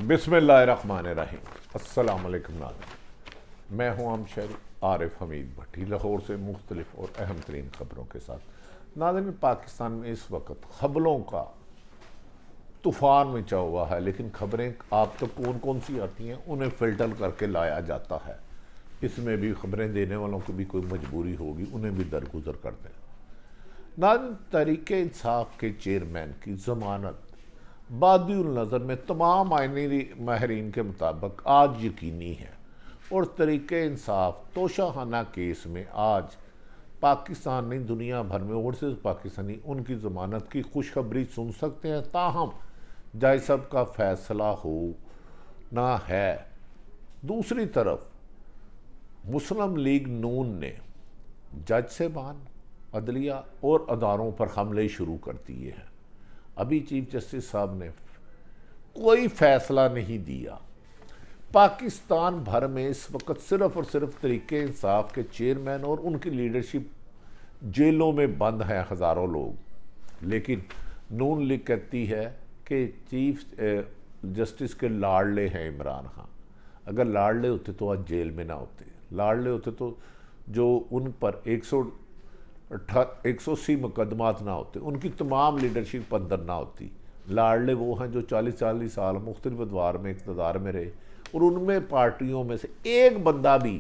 بسم اللہ الرحمن الرحیم۔ السلام علیکم ناظرین، میں ہوں شہری عارف حمید بھٹی، لاہور سے مختلف اور اہم ترین خبروں کے ساتھ۔ ناظرین، پاکستان میں اس وقت خبروں کا طوفان مچا ہوا ہے، لیکن خبریں آپ تک کون کون سی آتی ہیں انہیں فلٹر کر کے لایا جاتا ہے۔ اس میں بھی خبریں دینے والوں کی بھی کوئی مجبوری ہوگی، انہیں بھی درگزر کرتے ہیں۔ ناظرین، تحریک انصاف کے چیئرمین کی ضمانت بادی النظر میں تمام آئینی ماہرین کے مطابق آج یقینی ہے، اور تحریک انصاف توشہ خانہ کیس میں آج پاکستان نہیں دنیا بھر میں اور صرف پاکستانی ان کی ضمانت کی خوشخبری سن سکتے ہیں، تاہم جج صاحب کا فیصلہ ہونا ہے۔ دوسری طرف مسلم لیگ نون نے جج صاحبان، عدلیہ اور اداروں پر حملے شروع کر دیے ہیں۔ ابھی چیف جسٹس صاحب نے کوئی فیصلہ نہیں دیا۔ پاکستان بھر میں اس وقت صرف اور صرف تحریک انصاف کے چیئرمین اور ان کی لیڈرشپ جیلوں میں بند ہیں، ہزاروں لوگ، لیکن نون لیگ کہتی ہے کہ چیف جسٹس کے لاڑلے ہیں عمران خان۔ اگر لاڑلے ہوتے تو آج جیل میں نہ ہوتے، لاڑلے ہوتے تو جو ان پر 180 مقدمات نہ ہوتے، ان کی تمام لیڈرشپ اندر نہ ہوتی۔ لاڑلے وہ ہیں جو 40 سال مختلف ادوار میں اقتدار میں رہے، اور ان میں پارٹیوں میں سے ایک بندہ بھی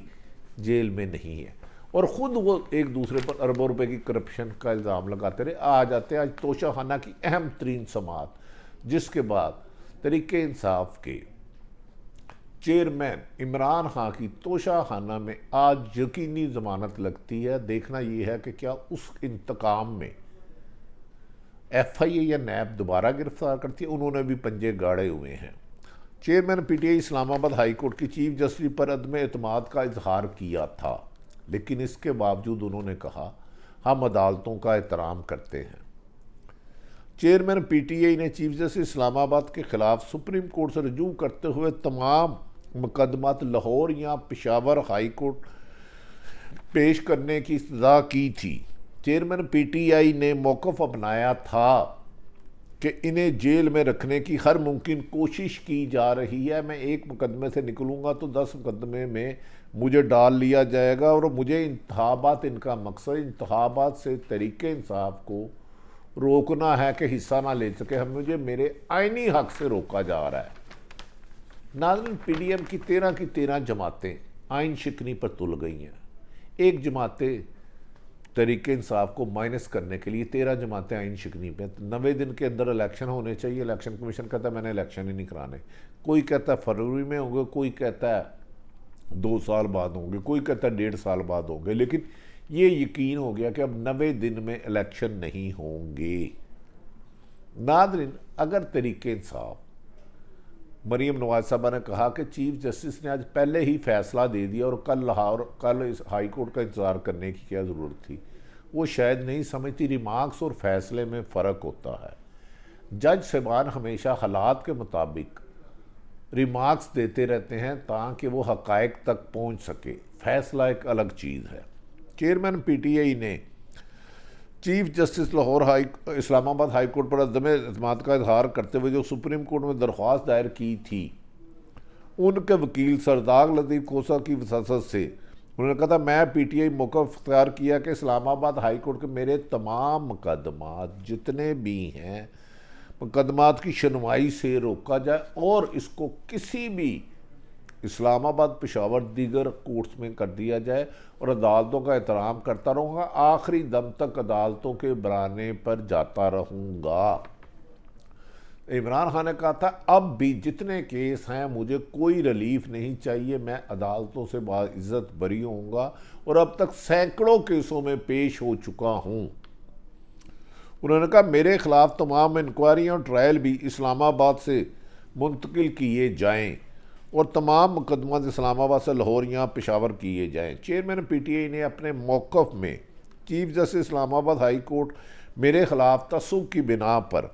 جیل میں نہیں ہے، اور خود وہ ایک دوسرے پر اربوں روپے کی کرپشن کا الزام لگاتے رہے۔ آج آتے ہیں آج توشہ خانہ کی اہم ترین سماعت، جس کے بعد تحریک انصاف کے چیئرمین عمران خان کی توشہ خانہ میں آج یقینی ضمانت لگتی ہے۔ دیکھنا یہ ہے کہ کیا اس انتقام میں ایف آئی اے یا نیب دوبارہ گرفتار کرتی ہے۔ انہوں نے بھی پنجے گاڑے ہوئے ہیں۔ چیئرمین پی ٹی آئی اسلام آباد ہائی کورٹ کی چیف جسٹس پر عدم اعتماد کا اظہار کیا تھا، لیکن اس کے باوجود انہوں نے کہا ہم عدالتوں کا احترام کرتے ہیں۔ چیئرمین پی ٹی آئی نے چیف جسٹس اسلام آباد کے خلاف سپریم کورٹ سے رجوع کرتے ہوئے تمام مقدمات لاہور یا پشاور ہائی کورٹ پیش کرنے کی استدعا کی تھی۔ چیئرمین پی ٹی آئی نے موقف اپنایا تھا کہ انہیں جیل میں رکھنے کی ہر ممکن کوشش کی جا رہی ہے، میں ایک مقدمے سے نکلوں گا تو 10 مقدمے میں مجھے ڈال لیا جائے گا، اور مجھے انتخابات، ان کا مقصد انتخابات سے تحریک انصاف کو روکنا ہے کہ حصہ نہ لے سکے، مجھے میرے آئینی حق سے روکا جا رہا ہے۔ ناظرین، پی ڈی ایم کی 13 جماعتیں آئین شکنی پر تل گئی ہیں۔ ایک جماعتیں تحریک انصاف کو مائنس کرنے کے لیے 13 جماعتیں آئین شکنی پہ 90 دن کے اندر الیکشن ہونے چاہیے۔ الیکشن کمیشن کہتا ہے میں نے الیکشن ہی نہیں کرانے، کوئی کہتا ہے فروری میں ہوں گے، کوئی کہتا ہے 2 سال بعد ہوں گے، کوئی کہتا ہے 1.5 سال بعد ہوں گے، لیکن یہ یقین ہو گیا کہ اب 90 دن میں الیکشن نہیں ہوں گے۔ ناظرین، اگر تحریک انصاف، مریم نواز صاحبہ نے کہا کہ چیف جسٹس نے آج پہلے ہی فیصلہ دے دیا اور کل ہائی کورٹ کا انتظار کرنے کی کیا ضرورت تھی، وہ شاید نہیں سمجھتی ریمارکس اور فیصلے میں فرق ہوتا ہے۔ جج صاحبان ہمیشہ حالات کے مطابق ریمارکس دیتے رہتے ہیں تاکہ وہ حقائق تک پہنچ سکے، فیصلہ ایک الگ چیز ہے۔ چیئرمین پی ٹی آئی نے چیف جسٹس لاہور اسلام آباد ہائی کورٹ پر عدم اعتماد کا اظہار کرتے ہوئے جو سپریم کورٹ میں درخواست دائر کی تھی، ان کے وکیل سردار لطیف کوسہ کی وساطت سے انہوں نے کہا تھا میں پی ٹی آئی موقف اختیار کیا کہ اسلام آباد ہائی کورٹ کے میرے تمام مقدمات جتنے بھی ہیں، مقدمات کی سنوائی سے روکا جائے، اور اس کو کسی بھی اسلام آباد، پشاور، دیگر کورٹس میں کر دیا جائے، اور عدالتوں کا احترام کرتا رہوں گا، آخری دم تک عدالتوں کے برانے پر جاتا رہوں گا۔ عمران خان نے کہا تھا اب بھی جتنے کیس ہیں مجھے کوئی ریلیف نہیں چاہیے، میں عدالتوں سے باعزت بری ہوں گا، اور اب تک سینکڑوں کیسوں میں پیش ہو چکا ہوں۔ انہوں نے کہا میرے خلاف تمام انکوائریاں اور ٹرائل بھی اسلام آباد سے منتقل کیے جائیں، اور تمام مقدمات اسلام آباد سے لاہور یا پشاور کیے جائیں۔ چیئرمین پی ٹی آئی نے اپنے موقف میں چیف جسٹس اسلام آباد ہائی کورٹ میرے خلاف تعصب کی بنا پر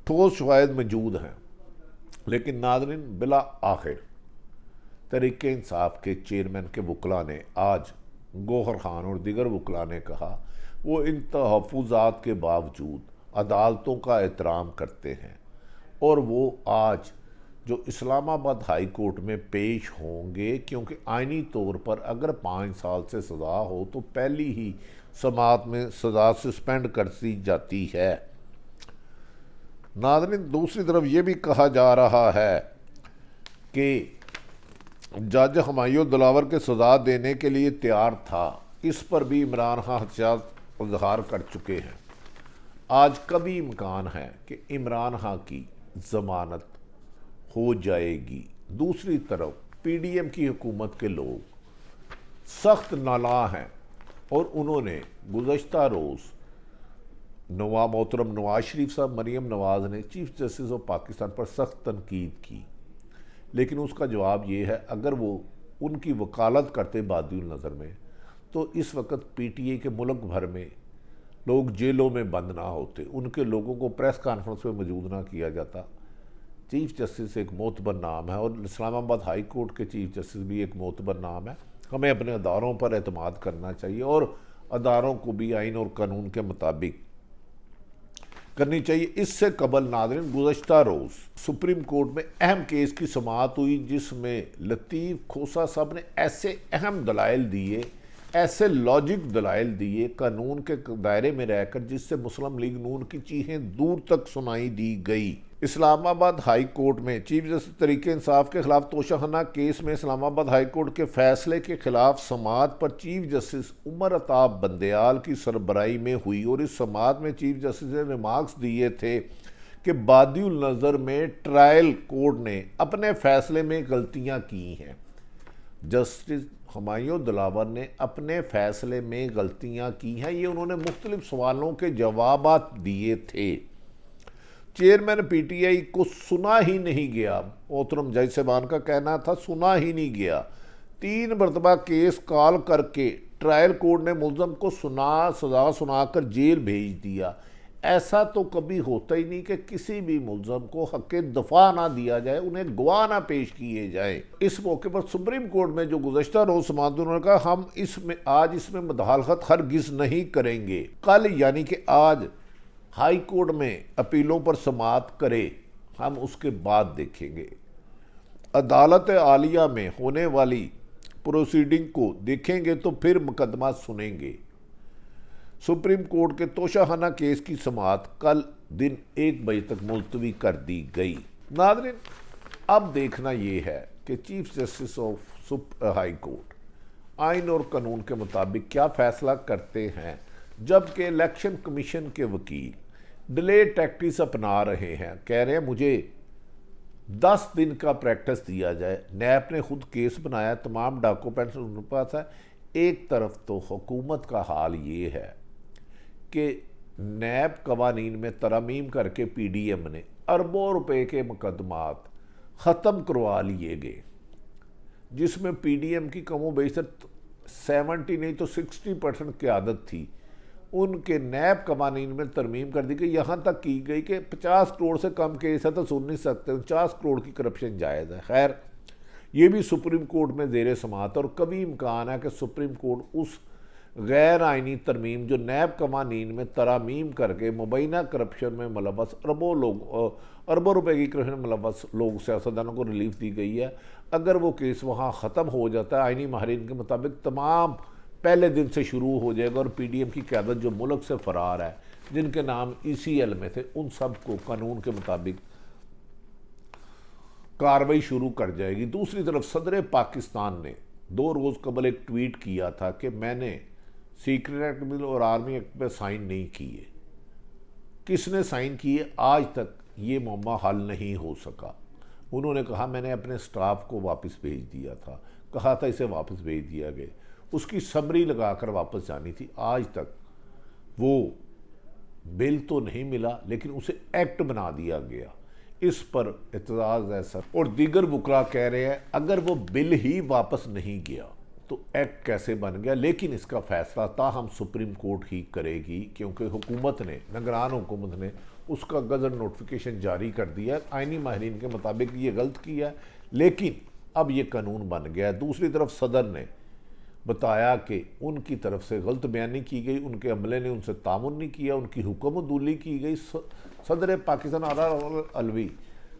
ٹھوس شواہد موجود ہیں، لیکن ناظرین، بلا آخر تحریک انصاف کے چیئرمین کے وکلاء نے آج، گوہر خان اور دیگر وکلاء نے کہا وہ ان تحفظات کے باوجود عدالتوں کا احترام کرتے ہیں، اور وہ آج جو اسلام آباد ہائی کورٹ میں پیش ہوں گے، کیونکہ آئینی طور پر اگر 5 سال سے سزا ہو تو پہلی ہی سماعت میں سزا سسپینڈ کر دی جاتی ہے۔ ناظرین، دوسری طرف یہ بھی کہا جا رہا ہے کہ جج ہمایوں دلاور کے سزا دینے کے لیے تیار تھا، اس پر بھی عمران خان خدشات اظہار کر چکے ہیں۔ آج کبھی امکان ہے کہ عمران خان کی ضمانت ہو جائے گی۔ دوسری طرف پی ڈی ایم کی حکومت کے لوگ سخت نالاں ہیں اور انہوں نے گزشتہ روز محترم نواز شریف صاحب، مریم نواز نے چیف جسٹس آف پاکستان پر سخت تنقید کی، لیکن اس کا جواب یہ ہے اگر وہ ان کی وکالت کرتے بادی النظر میں تو اس وقت پی ٹی آئی کے ملک بھر میں لوگ جیلوں میں بند نہ ہوتے، ان کے لوگوں کو پریس کانفرنس میں موجود نہ کیا جاتا۔ چیف جسٹس ایک معتبر نام ہے اور اسلام آباد ہائی کورٹ کے چیف جسٹس بھی ایک معتبر نام ہے۔ ہمیں اپنے اداروں پر اعتماد کرنا چاہیے اور اداروں کو بھی آئین اور قانون کے مطابق کرنی چاہیے۔ اس سے قبل ناظرین، گزشتہ روز سپریم کورٹ میں اہم کیس کی سماعت ہوئی جس میں لطیف کھوسہ صاحب نے ایسے اہم دلائل دیے، ایسے لاجک دلائل دیے قانون کے دائرے میں رہ کر، جس سے مسلم لیگ نون کی چیخیں دور تک سنائی دی گئی۔ اسلام آباد ہائی کورٹ میں چیف جسٹس تحریک انصاف کے خلاف توشہ خانہ کیس میں اسلام آباد ہائی کورٹ کے فیصلے کے خلاف سماعت پر چیف جسٹس عمر عطا بندیال کی سربراہی میں ہوئی، اور اس سماعت میں چیف جسٹس نے ریمارکس دیے تھے کہ بادی النظر میں ٹرائل کورٹ نے اپنے فیصلے میں غلطیاں کی ہیں۔ جسٹس ہمایوں دلاور نے اپنے فیصلے میں غلطیاں کی ہیں، یہ انہوں نے مختلف سوالوں کے جوابات دیے تھے۔ چیئرمین پی ٹی آئی کو سنا ہی نہیں گیا، محترم جج صاحبان کا کہنا تھا سنا ہی نہیں گیا۔ 3 مرتبہ کیس کال کر کے ٹرائل کورٹ نے ملزم کو سزا سنا کر جیل بھیج دیا۔ ایسا تو کبھی ہوتا ہی نہیں کہ کسی بھی ملزم کو حق دفاع نہ دیا جائے، انہیں گواہ نہ پیش کیے جائیں۔ اس موقع پر سپریم کورٹ میں جو گزشتہ روز سماعت انہوں نے کہا ہم آج اس میں مداخلت ہرگز نہیں کریں گے۔ کل یعنی کہ آج ہائی کورٹ میں اپیلوں پر سماعت کرے، ہم اس کے بعد دیکھیں گے۔ عدالت عالیہ میں ہونے والی پروسیڈنگ کو دیکھیں گے تو پھر مقدمہ سنیں گے۔ سپریم کورٹ کے توشہ خانہ کیس کی سماعت کل دن 1 بجے تک ملتوی کر دی گئی۔ ناظرین، اب دیکھنا یہ ہے کہ chief justice of high court آئین اور قانون کے مطابق کیا فیصلہ کرتے ہیں، جبکہ الیکشن کمیشن کے وکیل ڈیلے ٹیکٹکس اپنا رہے ہیں، کہہ رہے ہیں مجھے 10 دن کا پریکٹس دیا جائے۔ نیب نے خود کیس بنایا، تمام ڈاکومنٹس ان کے پاس ہے۔ ایک طرف تو حکومت کا حال یہ ہے کہ نیب قوانین میں ترامیم کر کے پی ڈی ایم نے اربوں روپے کے مقدمات ختم کروا لیے گئے، جس میں پی ڈی ایم کی کم و بیشتر 70 نہیں تو 60% قیادت تھی۔ ان کے نیب قوانین میں ترمیم کر دی گئی، یہاں تک کی گئی کہ 50 کروڑ سے کم کیس ہے تو سن نہیں سکتے، 50 کروڑ کی کرپشن جائز ہے۔ خیر، یہ بھی سپریم کورٹ میں زیر سماعت، اور کبھی امکان ہے کہ سپریم کورٹ اس غیر آئینی ترمیم جو نیب قوانین میں ترامیم کر کے مبینہ کرپشن میں ملوث اربوں روپے کی کرپشن میں ملوث لوگ سیاستدانوں کو ریلیف دی گئی ہے، اگر وہ کیس وہاں ختم ہو جاتا ہے آئینی ماہرین کے مطابق تمام پہلے دن سے شروع ہو جائے گا، اور پی ڈی ایم کی قیادت جو ملک سے فرار ہے، جن کے نام ای سی ایل میں تھے، ان سب کو قانون کے مطابق کارروائی شروع کر جائے گی۔ دوسری طرف صدر پاکستان نے 2 روز قبل ایک ٹویٹ کیا تھا کہ میں نے سیکرٹ ایکٹ بل اور آرمی ایکٹ پہ سائن نہیں کیے۔ کس نے سائن کیے؟ آج تک یہ معاملہ حل نہیں ہو سکا۔ انہوں نے کہا میں نے اپنے سٹاف کو واپس بھیج دیا تھا، کہا تھا اسے واپس بھیج دیا گیا، اس کی سمری لگا کر واپس جانی تھی۔ آج تک وہ بل تو نہیں ملا، لیکن اسے ایکٹ بنا دیا گیا۔ اس پر اعتراض ہے سر، اور دیگر وکلاء کہہ رہے ہیں اگر وہ بل ہی واپس نہیں گیا تو ایکٹ کیسے بن گیا؟ لیکن اس کا فیصلہ تاہم سپریم کورٹ ہی کرے گی، کیونکہ حکومت نے، نگران حکومت نے اس کا گزٹ نوٹیفیکیشن جاری کر دیا ہے۔ آئینی ماہرین کے مطابق یہ غلط کیا ہے، لیکن اب یہ قانون بن گیا ہے۔ دوسری طرف صدر نے بتایا کہ ان کی طرف سے غلط بیانی کی گئی، ان کے عملے نے ان سے تعاون نہیں کیا، ان کی حکم عدولی کی گئی۔ صدر پاکستان علوی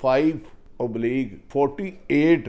5/48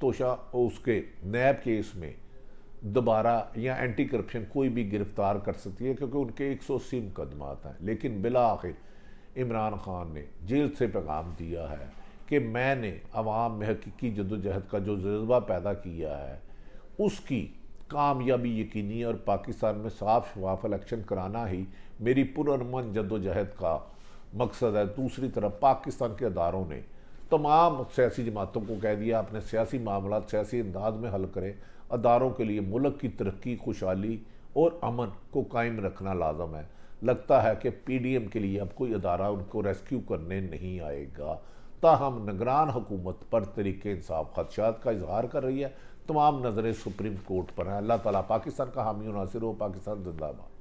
توشہ اس کے نیب کیس میں دوبارہ یا اینٹی کرپشن کوئی بھی گرفتار کر سکتی ہے کیونکہ ان کے 180 مقدمات ہیں، لیکن بالآخر عمران خان نے جیل سے پیغام دیا ہے کہ میں نے عوام میں حقیقی جدوجہد کا جو جذبہ پیدا کیا ہے اس کی کامیابی یقینی ہے، اور پاکستان میں صاف شفاف الیکشن کرانا ہی میری پرامن جدوجہد کا مقصد ہے۔ دوسری طرف پاکستان کے اداروں نے تمام سیاسی جماعتوں کو کہہ دیا اپنے سیاسی معاملات سیاسی انداز میں حل کریں، اداروں کے لیے ملک کی ترقی، خوشحالی اور امن کو قائم رکھنا لازم ہے۔ لگتا ہے کہ پی ڈی ایم کے لیے اب کوئی ادارہ ان کو ریسکیو کرنے نہیں آئے گا، تاہم نگران حکومت پر تحریک انصاف خدشات کا اظہار کر رہی ہے۔ تمام نظریں سپریم کورٹ پر ہیں۔ اللہ تعالیٰ پاکستان کا حامی و ناصر ہو۔ پاکستان زندہ باد۔